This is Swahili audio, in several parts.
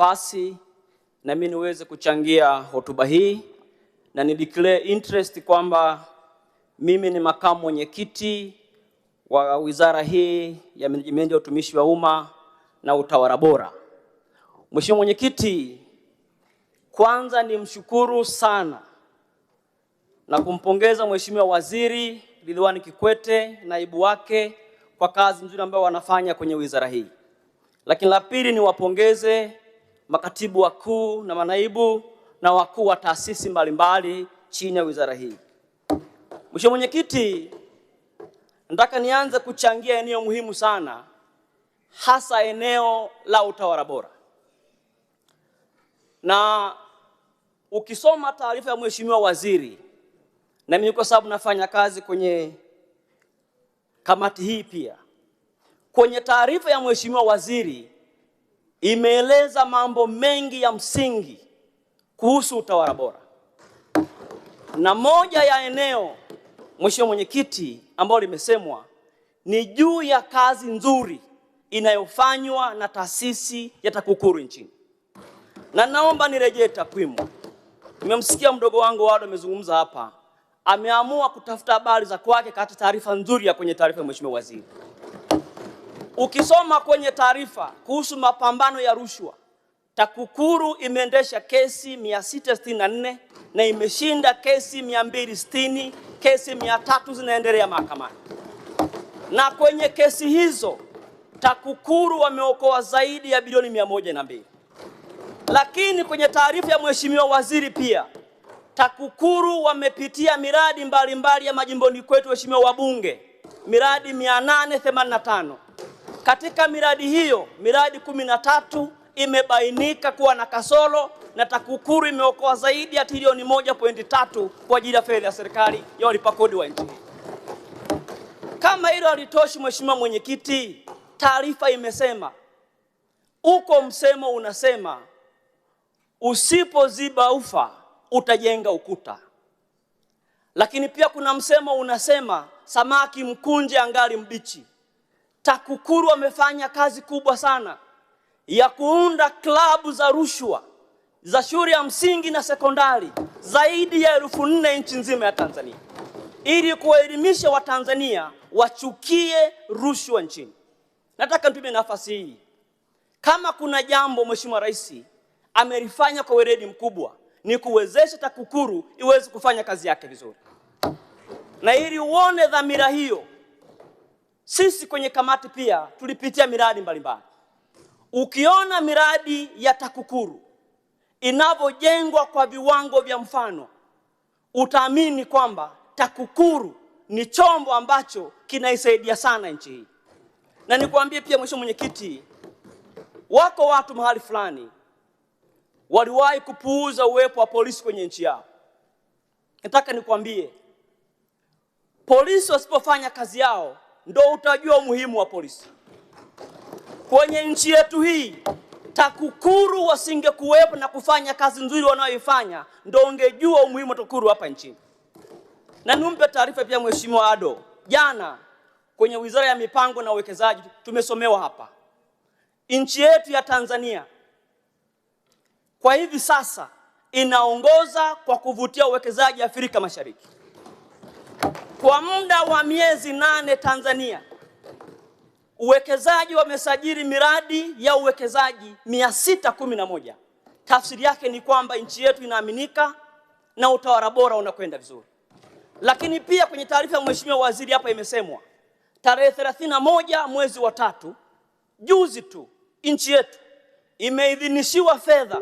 Basi na mimi niweze kuchangia hotuba hii na ni declare interest kwamba mimi ni makamu mwenyekiti wa wizara hii ya Menejimenti ya Utumishi wa Umma na Utawala Bora. Mheshimiwa Mwenyekiti, kwanza ni mshukuru sana na kumpongeza Mheshimiwa Waziri Ridhiwani Kikwete, naibu wake, kwa kazi nzuri ambayo wanafanya kwenye wizara hii. Lakini la pili ni wapongeze makatibu wakuu na manaibu na wakuu wa taasisi mbalimbali chini ya wizara hii. Mheshimiwa Mwenyekiti, nataka nianze kuchangia eneo muhimu sana, hasa eneo la utawala bora. Na ukisoma taarifa ya Mheshimiwa Waziri, na mimi kwa sababu nafanya kazi kwenye kamati hii pia, kwenye taarifa ya Mheshimiwa Waziri imeeleza mambo mengi ya msingi kuhusu utawala bora. Na moja ya eneo, Mheshimiwa Mwenyekiti, ambalo limesemwa ni juu ya kazi nzuri inayofanywa na taasisi ya TAKUKURU nchini. Na naomba nirejee takwimu. Nimemsikia mdogo wangu Wado amezungumza hapa. Ameamua kutafuta habari za kwake katika taarifa nzuri ya kwenye taarifa ya Mheshimiwa Waziri. Ukisoma kwenye taarifa kuhusu mapambano ya rushwa, TAKUKURU imeendesha kesi 664 na imeshinda kesi 260, kesi 300 zinaendelea mahakamani. Na kwenye kesi hizo TAKUKURU wameokoa zaidi ya bilioni 102. Lakini kwenye taarifa ya Mheshimiwa Waziri pia TAKUKURU wamepitia miradi mbalimbali ya majimboni kwetu, Mheshimiwa wabunge, miradi 885. Katika miradi hiyo, miradi 13 imebainika kuwa na kasoro na TAKUKURU imeokoa zaidi ya trilioni 1.3 kwa ajili ya fedha ya serikali ya walipa kodi wa nchi. Kama hilo halitoshi, Mheshimiwa Mwenyekiti, taarifa imesema, uko msemo unasema, usipoziba ufa utajenga ukuta. Lakini pia kuna msemo unasema, samaki mkunje angali mbichi. TAKUKURU wamefanya kazi kubwa sana ya kuunda klabu za rushwa za shule ya msingi na sekondari zaidi ya 4,000 nchi nzima ya Tanzania, ili kuelimisha Watanzania wachukie rushwa nchini. Nataka nitumie nafasi hii, kama kuna jambo Mheshimiwa Rais amelifanya kwa weledi mkubwa, ni kuwezesha TAKUKURU iweze kufanya kazi yake vizuri. Na ili uone dhamira hiyo, sisi kwenye kamati pia tulipitia miradi mbalimbali. Ukiona miradi ya TAKUKURU inavyojengwa kwa viwango vya mfano, utaamini kwamba TAKUKURU ni chombo ambacho kinaisaidia sana nchi hii. Na nikwambie pia Mheshimiwa Mwenyekiti, wako watu mahali fulani waliwahi kupuuza uwepo wa polisi kwenye nchi yao. Nataka nikwambie, polisi wasipofanya kazi yao ndio utajua umuhimu wa polisi. Kwenye nchi yetu hii, TAKUKURU wasingekuwepo na kufanya kazi nzuri wanayoifanya, ndio ungejua umuhimu wa TAKUKURU hapa nchini. Na nimpe taarifa pia Mheshimiwa Ado, jana kwenye Wizara ya Mipango na Uwekezaji tumesomewa hapa, nchi yetu ya Tanzania kwa hivi sasa inaongoza kwa kuvutia uwekezaji Afrika Mashariki. Kwa muda wa miezi 8 Tanzania, uwekezaji wamesajili miradi ya uwekezaji 611. Tafsiri yake ni kwamba nchi yetu inaaminika na utawala bora unakwenda vizuri. Lakini pia kwenye taarifa ya Mheshimiwa Waziri hapa imesemwa, tarehe 31 mwezi wa 3, juzi tu, nchi yetu imeidhinishiwa fedha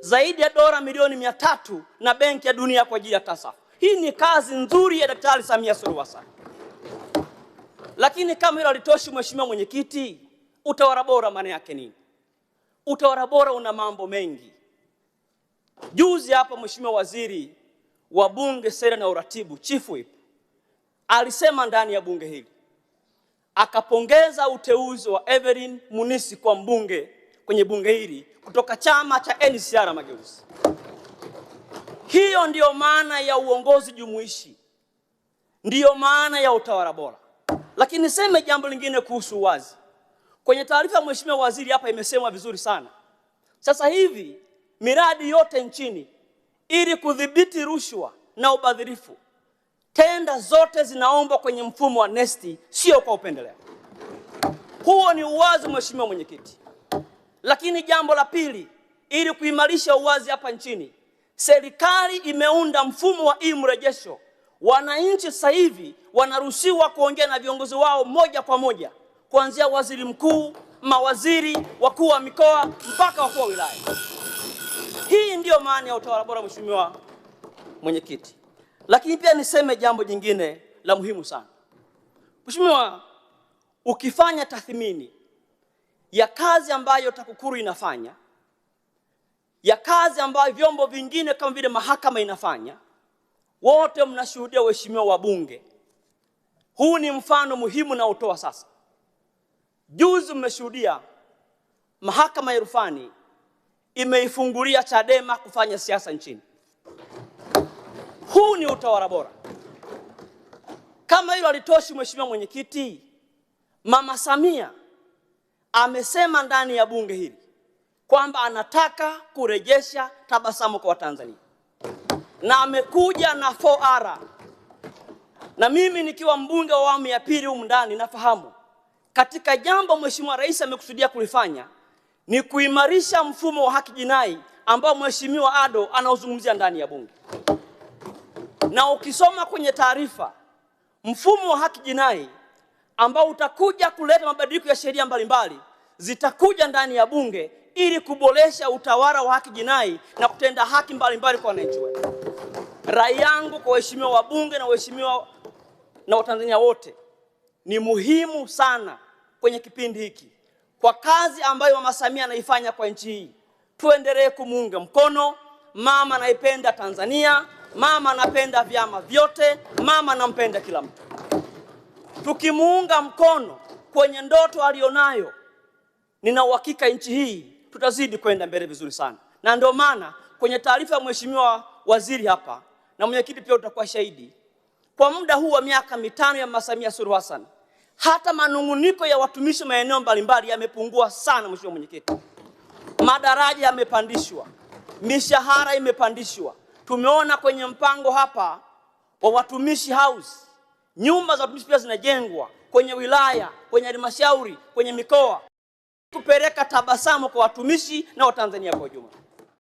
zaidi ya dola milioni 300 na Benki ya Dunia kwa ajili ya TASAF. Hii ni kazi nzuri ya Daktari Samia Suluhu Hassan. Lakini kama hilo halitoshi, Mheshimiwa Mwenyekiti, utawala bora maana yake nini? Utawala bora una mambo mengi. Juzi hapa Mheshimiwa Waziri wa Bunge, Sera na Uratibu, Chief Whip, alisema ndani ya bunge hili, akapongeza uteuzi wa Evelyn Munisi kwa mbunge kwenye bunge hili kutoka chama cha NCCR Mageuzi. Hiyo ndiyo maana ya uongozi jumuishi, ndiyo maana ya utawala bora. Lakini niseme jambo lingine kuhusu uwazi. Kwenye taarifa ya Mheshimiwa Waziri hapa imesemwa vizuri sana, Sasa hivi miradi yote nchini, ili kudhibiti rushwa na ubadhirifu, tenda zote zinaombwa kwenye mfumo wa NeST, sio kwa upendeleo. Huo ni uwazi, Mheshimiwa Mwenyekiti. Lakini jambo la pili, ili kuimarisha uwazi hapa nchini, serikali imeunda mfumo wa e-mrejesho. Wananchi sasa hivi wanaruhusiwa kuongea na viongozi wao moja kwa moja, kuanzia waziri mkuu, mawaziri, wakuu wa mikoa mpaka wakuu wa wilaya. Hii ndiyo maana ya utawala bora, Mheshimiwa Mwenyekiti. Lakini pia niseme jambo jingine la muhimu sana. Mheshimiwa, ukifanya tathmini ya kazi ambayo TAKUKURU inafanya, ya kazi ambayo vyombo vingine kama vile mahakama inafanya, wote mnashuhudia, waheshimiwa wabunge. Huu ni mfano muhimu na utoa sasa. Juzi mmeshuhudia mahakama ya rufani imeifungulia Chadema kufanya siasa nchini. Huu ni utawala bora. Kama hilo halitoshi, Mheshimiwa Mwenyekiti, Mama Samia amesema ndani ya bunge hili kwamba anataka kurejesha tabasamu kwa Watanzania, na amekuja na 4R. Na mimi nikiwa mbunge wa awamu ya pili humu ndani nafahamu katika jambo Mheshimiwa Rais amekusudia kulifanya ni kuimarisha mfumo wa haki jinai ambao Mheshimiwa Ado anauzungumzia ndani ya bunge. Na ukisoma kwenye taarifa, mfumo wa haki jinai ambao utakuja kuleta mabadiliko ya sheria mbalimbali zitakuja ndani ya bunge ili kuboresha utawala wa haki jinai na kutenda haki mbalimbali kwa wananchi wetu. Rai yangu kwa waheshimiwa wabunge na waheshimiwa na Watanzania wote, ni muhimu sana kwenye kipindi hiki, kwa kazi ambayo Mama Samia anaifanya kwa nchi hii, tuendelee kumuunga mkono. Mama anaipenda Tanzania, mama anapenda vyama vyote, mama anampenda kila mtu. Tukimuunga mkono kwenye ndoto alionayo, nina uhakika nchi hii tutazidi kwenda mbele vizuri sana. Na ndio maana kwenye taarifa ya Mheshimiwa Waziri hapa, na mwenyekiti pia utakuwa shahidi, kwa muda huu wa miaka 5 ya Mama Samia Suluhu Hassan, hata manunguniko ya watumishi maeneo mbalimbali yamepungua sana, Mheshimiwa Mwenyekiti. Madaraja yamepandishwa, mishahara imepandishwa. Tumeona kwenye mpango hapa wa watumishi house, nyumba za watumishi pia zinajengwa kwenye wilaya, kwenye halmashauri, kwenye mikoa, kupeleka tabasamu kwa watumishi na Watanzania kwa ujumla.